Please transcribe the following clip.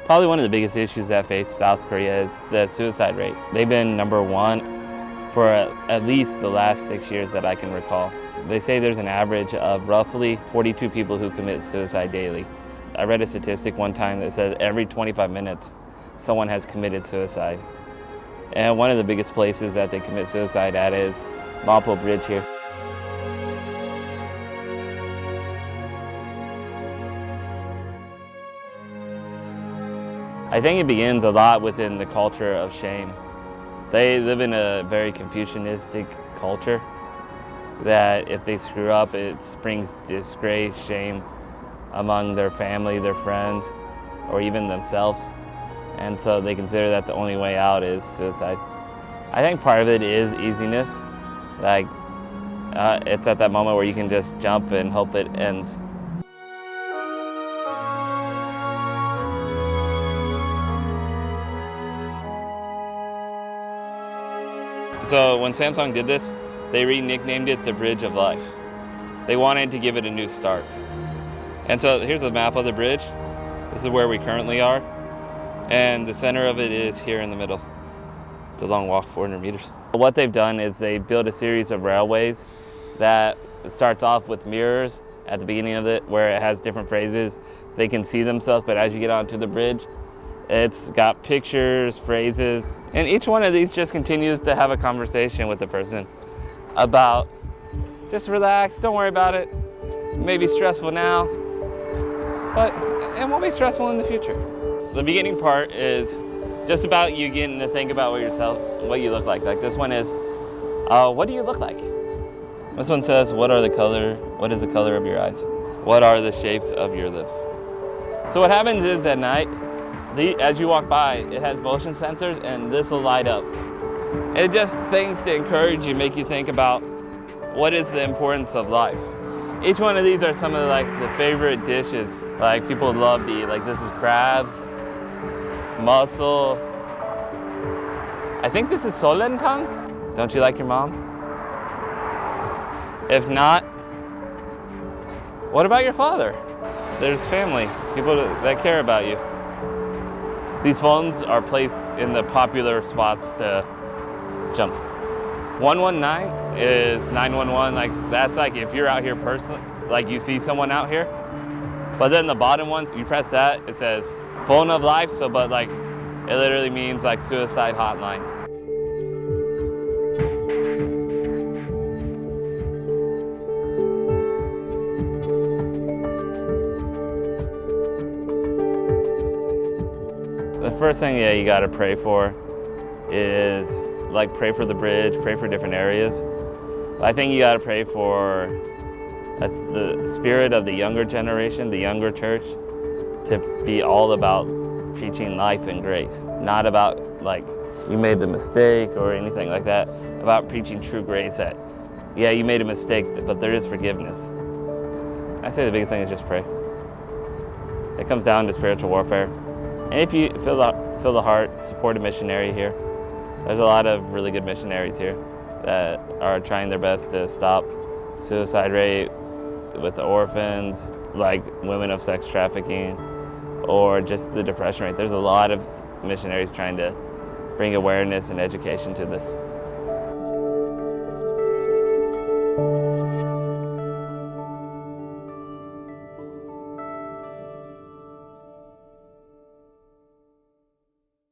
Probably one of the biggest issues that face South Korea is the suicide rate. They've been #1 for at least the last 6 years that I can recall. They say there's an average of roughly 42 people who commit suicide daily. I read a statistic one time that said every 25 minutes someone has committed suicide. And one of the biggest places that they commit suicide at is Mapo Bridge here. I think it begins a lot within the culture of shame. They live in a very Confucianistic culture that if they screw up, it brings disgrace, shame among their family, their friends, or even themselves. And so they consider that the only way out is suicide. I think part of it is easiness. It's at that moment where you can just jump and hope it ends. So when Samsung did this, they re-nicknamed it the Bridge of Life. They wanted to give it a new start. And so here's a map of the bridge. This is where we currently are. And the center of it is here in the middle. It's a long walk, 400 meters. What they've done is they built a series of railways that starts off with mirrors at the beginning of it, where it has different phrases. They can see themselves, but as you get onto the bridge, it's got pictures, phrases, and each one of these just continues to have a conversation with the person about just relax, don't worry about it. It may be stressful now, but it won't be stressful in the future. The beginning part is just about you getting to think about what you look like. Like this one is, what do you look like? This one says, what is the color of your eyes? What are the shapes of your lips? So what happens is at night, as you walk by, it has motion sensors and this will light up. It just things to encourage you, make you think about what is the importance of life. Each one of these are some of the favorite dishes like people love to eat. Like this is crab, mussel. I think this is solentang. Don't you like your mom? If not, what about your father? There's family, people that care about you. These phones are placed in the popular spots to jump. 119 is 911, that's if you're out here personally, you see someone out here. But then the bottom one, you press that, it says phone of life, it literally means suicide hotline. The first thing you gotta pray for is pray for the bridge, pray for different areas. I think you gotta pray for the spirit of the younger generation, the younger church, to be all about preaching life and grace. Not about you made the mistake or anything like that, about preaching true grace that, yeah, you made a mistake, but there is forgiveness. I say the biggest thing is just pray. It comes down to spiritual warfare. And if you feel the heart, support a missionary here. There's a lot of really good missionaries here that are trying their best to stop suicide rate with the orphans, women of sex trafficking, or just the depression rate. There's a lot of missionaries trying to bring awareness and education to this.